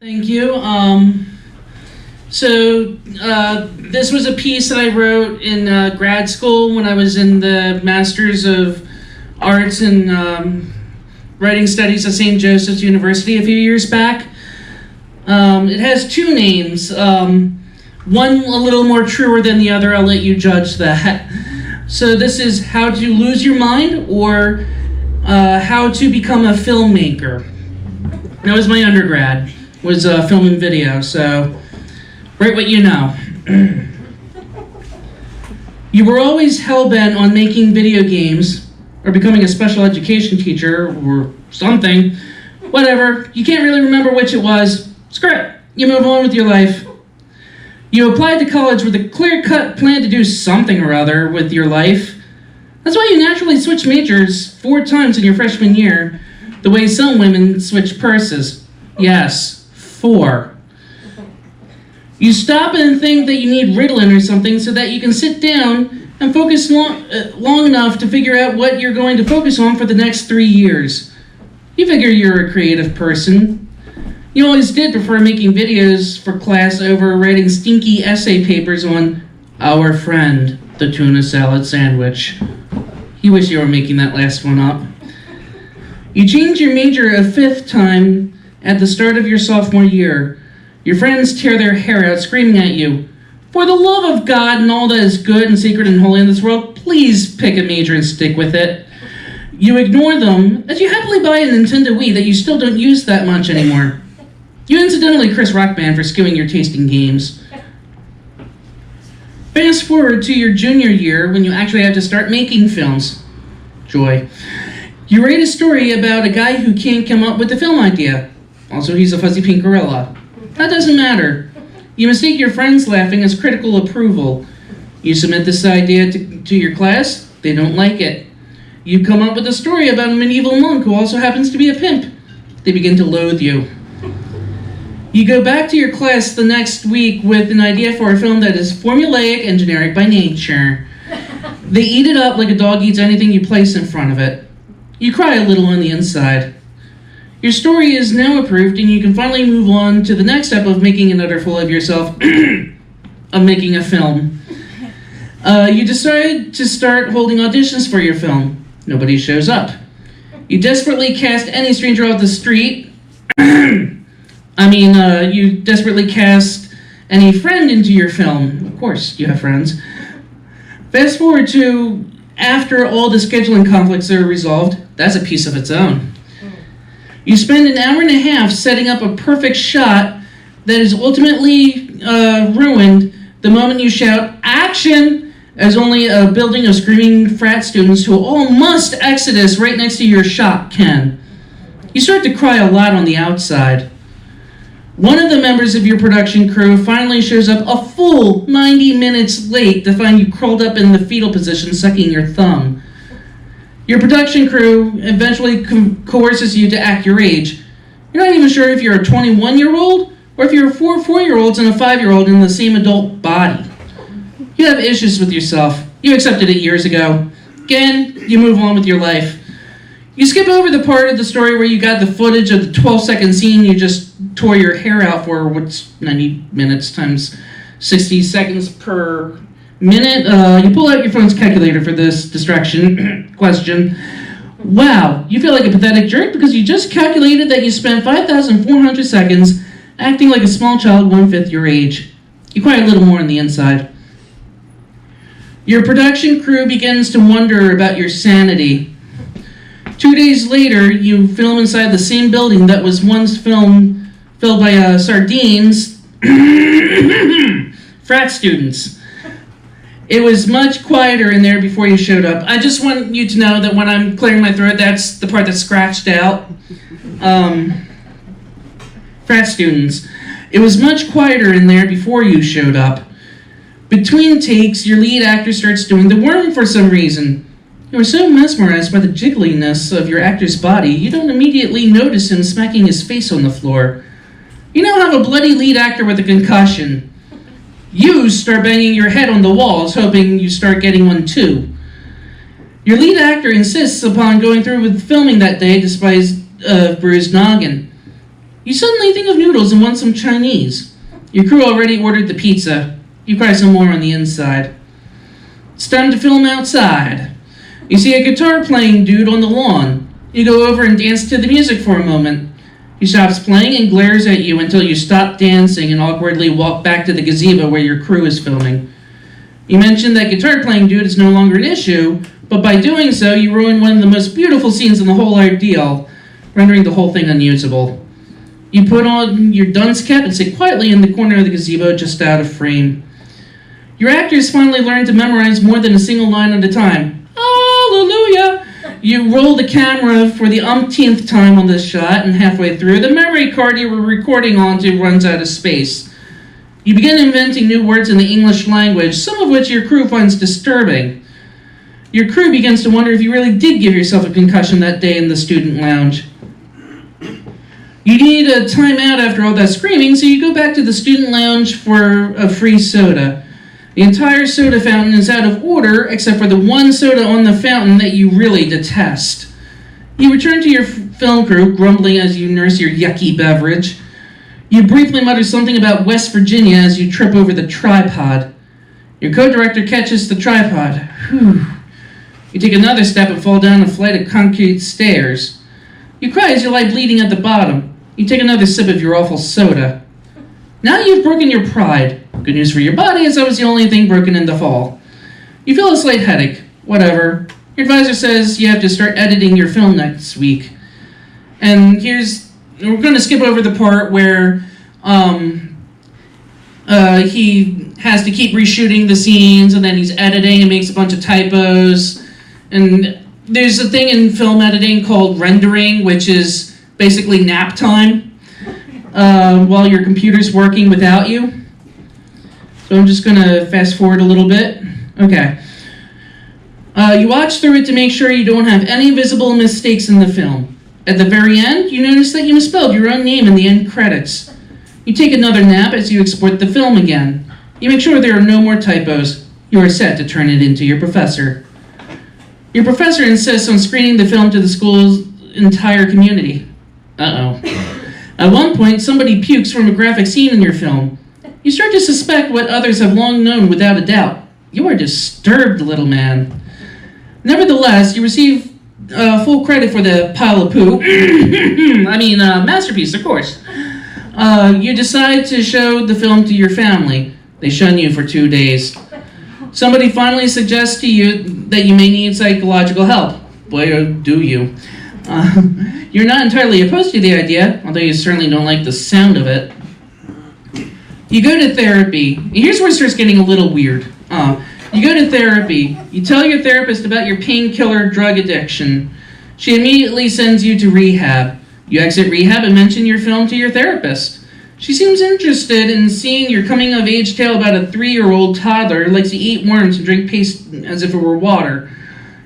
Thank you. This was a piece that I wrote in grad school when I was in the Masters of Arts and Writing Studies at St. Joseph's University a few years back. It has two names. One a little more truer than the other. I'll let you judge that. So this is How to Lose Your Mind, or How to Become a Filmmaker. That was my undergrad, was film and video, so write what you know. You were always hell-bent on making video games, or becoming a special education teacher, or something. Whatever, you can't really remember which it was. Screw it, you move on with your life. You applied to college with a clear-cut plan to do something or other with your life. That's why you naturally switched majors 4 times in your freshman year, the way some women switch purses. Yes, 4. You stop and think that you need Ritalin or something so that you can sit down and focus long enough to figure out what you're going to focus on for the next 3 years. You figure you're a creative person. You always did prefer making videos for class over writing stinky essay papers on Our Friend, the Tuna Salad Sandwich. You wish you were making that last one up. You changed your major a 5th time at the start of your sophomore year. Your friends tear their hair out screaming at you, "For the love of God and all that is good and sacred and holy in this world, please pick a major and stick with it." You ignore them as you happily buy a Nintendo Wii that you still don't use that much anymore. You incidentally Chris Rock Band for skewing your taste in games. Fast forward to your junior year when you actually have to start making films. Joy. You write a story about a guy who can't come up with a film idea. Also, he's a fuzzy pink gorilla. That doesn't matter. You mistake your friends laughing as critical approval. You submit this idea to your class. They don't like it. You come up with a story about a medieval monk who also happens to be a pimp. They begin to loathe you. You go back to your class the next week with an idea for a film that is formulaic and generic by nature. They eat it up like a dog eats anything you place in front of it. You cry a little on the inside. Your story is now approved, and you can finally move on to the next step of making an utter fool of yourself, of making a film. You decide to start holding auditions for your film. Nobody shows up. You desperately cast any stranger off the street. You desperately cast any friend into your film. Of course, you have friends. Fast forward to after all the scheduling conflicts are resolved. That's a piece of its own. You spend an hour and a half setting up a perfect shot that is ultimately ruined the moment you shout, "Action!" as only a building of screaming frat students who all must exodus right next to your shot can. You start to cry a lot on the outside. One of the members of your production crew finally shows up a full 90 minutes late to find you curled up in the fetal position sucking your thumb. Your production crew eventually coerces you to act your age. You're not even sure if you're a 21-year-old or if you're 4 4-year-olds and a 5-year-old in the same adult body. You have issues with yourself. You accepted it years ago. Again, you move on with your life. You skip over the part of the story where you got the footage of the 12-second scene you just tore your hair out for, what's 90 minutes times 60 seconds per minute. You pull out your phone's calculator for this distraction question. Wow, you feel like a pathetic jerk because you just calculated that you spent 5,400 seconds acting like a small child 1/5 your age. You cry a little more on the inside. Your production crew begins to wonder about your sanity. 2 days later, you film inside the same building that was once filled by sardines, frat students. It was much quieter in there before you showed up. I just want you to know that when I'm clearing my throat, that's the part that's scratched out. Frat students. It was much quieter in there before you showed up. Between takes, your lead actor starts doing the worm for some reason. You are so mesmerized by the jiggliness of your actor's body, you don't immediately notice him smacking his face on the floor. You now have a bloody lead actor with a concussion. You start banging your head on the walls, hoping you start getting one too. Your lead actor insists upon going through with filming that day despite his bruised noggin. You suddenly think of noodles and want some Chinese. Your crew already ordered the pizza. You cry some more on the inside. It's time to film outside. You see a guitar-playing dude on the lawn. You go over and dance to the music for a moment. He stops playing and glares at you until you stop dancing and awkwardly walk back to the gazebo where your crew is filming. You mentioned that guitar-playing dude is no longer an issue, but by doing so, you ruin one of the most beautiful scenes in the whole ordeal, rendering the whole thing unusable. You put on your dunce cap and sit quietly in the corner of the gazebo just out of frame. Your actors finally learn to memorize more than a single line at a time. Hallelujah! You roll the camera for the umpteenth time on this shot, and halfway through, the memory card you were recording onto runs out of space. You begin inventing new words in the English language, some of which your crew finds disturbing. Your crew begins to wonder if you really did give yourself a concussion that day in the student lounge. You need a timeout after all that screaming, so you go back to the student lounge for a free soda. The entire soda fountain is out of order, except for the one soda on the fountain that you really detest. You return to your film crew, grumbling as you nurse your yucky beverage. You briefly mutter something about West Virginia as you trip over the tripod. Your co-director catches the tripod. Whew. You take another step and fall down a flight of concrete stairs. You cry as you lie bleeding at the bottom. You take another sip of your awful soda. Now you've broken your pride. Good news for your body, as that was the only thing broken in the fall. You feel a slight headache. Whatever. Your advisor says you have to start editing your film next week. And we're going to skip over the part where he has to keep reshooting the scenes, and then he's editing and makes a bunch of typos. And there's a thing in film editing called rendering, which is basically nap time while your computer's working without you. So I'm just going to fast forward a little bit. Okay. You watch through it to make sure you don't have any visible mistakes in the film. At the very end, you notice that you misspelled your own name in the end credits. You take another nap as you export the film again. You make sure there are no more typos. You are set to turn it into your professor. Your professor insists on screening the film to the school's entire community. Uh-oh. At one point, somebody pukes from a graphic scene in your film. You start to suspect what others have long known without a doubt. You are disturbed, little man. Nevertheless, you receive full credit for the pile of poo. Masterpiece, of course. You decide to show the film to your family. They shun you for 2 days. Somebody finally suggests to you that you may need psychological help. Boy, oh, do you. You're not entirely opposed to the idea, although you certainly don't like the sound of it. You go to therapy. Here's where it starts getting a little weird. You go to therapy. You tell your therapist about your painkiller drug addiction. She immediately sends you to rehab. You exit rehab and mention your film to your therapist. She seems interested in seeing your coming-of-age tale about a 3-year-old toddler who likes to eat worms and drink paste as if it were water.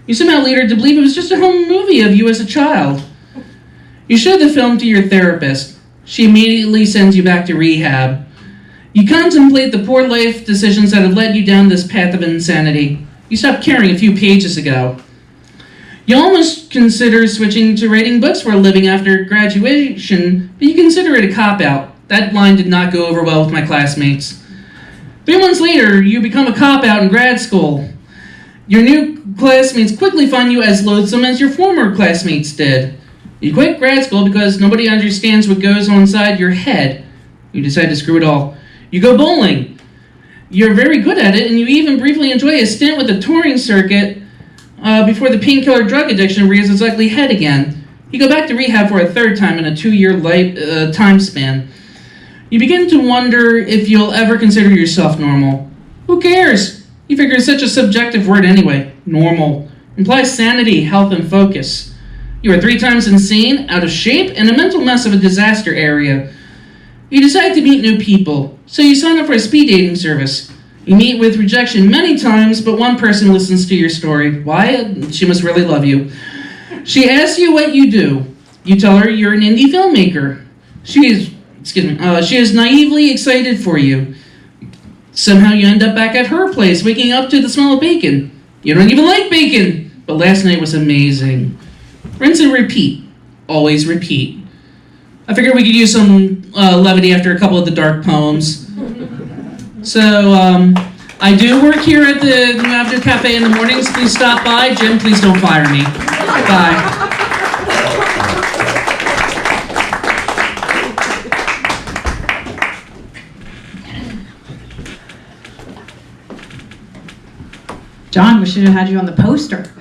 You somehow lead her to believe it was just a home movie of you as a child. You show the film to your therapist. She immediately sends you back to rehab. You contemplate the poor life decisions that have led you down this path of insanity. You stopped caring a few pages ago. You almost consider switching to writing books for a living after graduation, but you consider it a cop-out. That line did not go over well with my classmates. 3 months later, you become a cop-out in grad school. Your new classmates quickly find you as loathsome as your former classmates did. You quit grad school because nobody understands what goes on inside your head. You decide to screw it all. You go bowling. You're very good at it, and you even briefly enjoy a stint with the touring circuit before the painkiller drug addiction rears its ugly head again. You go back to rehab for a 3rd time in a 2-year time span. You begin to wonder if you'll ever consider yourself normal. Who cares? You figure it's such a subjective word anyway. Normal implies sanity, health, and focus. You are 3 times insane, out of shape, and a mental mess of a disaster area. You decide to meet new people, so you sign up for a speed dating service. You meet with rejection many times, but one person listens to your story. Why? She must really love you. She asks you what you do. You tell her you're an indie filmmaker. She is naively excited for you. Somehow you end up back at her place, waking up to the smell of bacon. You don't even like bacon, but last night was amazing. Rinse and repeat. Always repeat. I figured we could use some levity after a couple of the dark poems. So, I do work here at the New Avenue Cafe in the mornings. Please stop by. Jim, please don't fire me. Bye. John, we should have had you on the poster.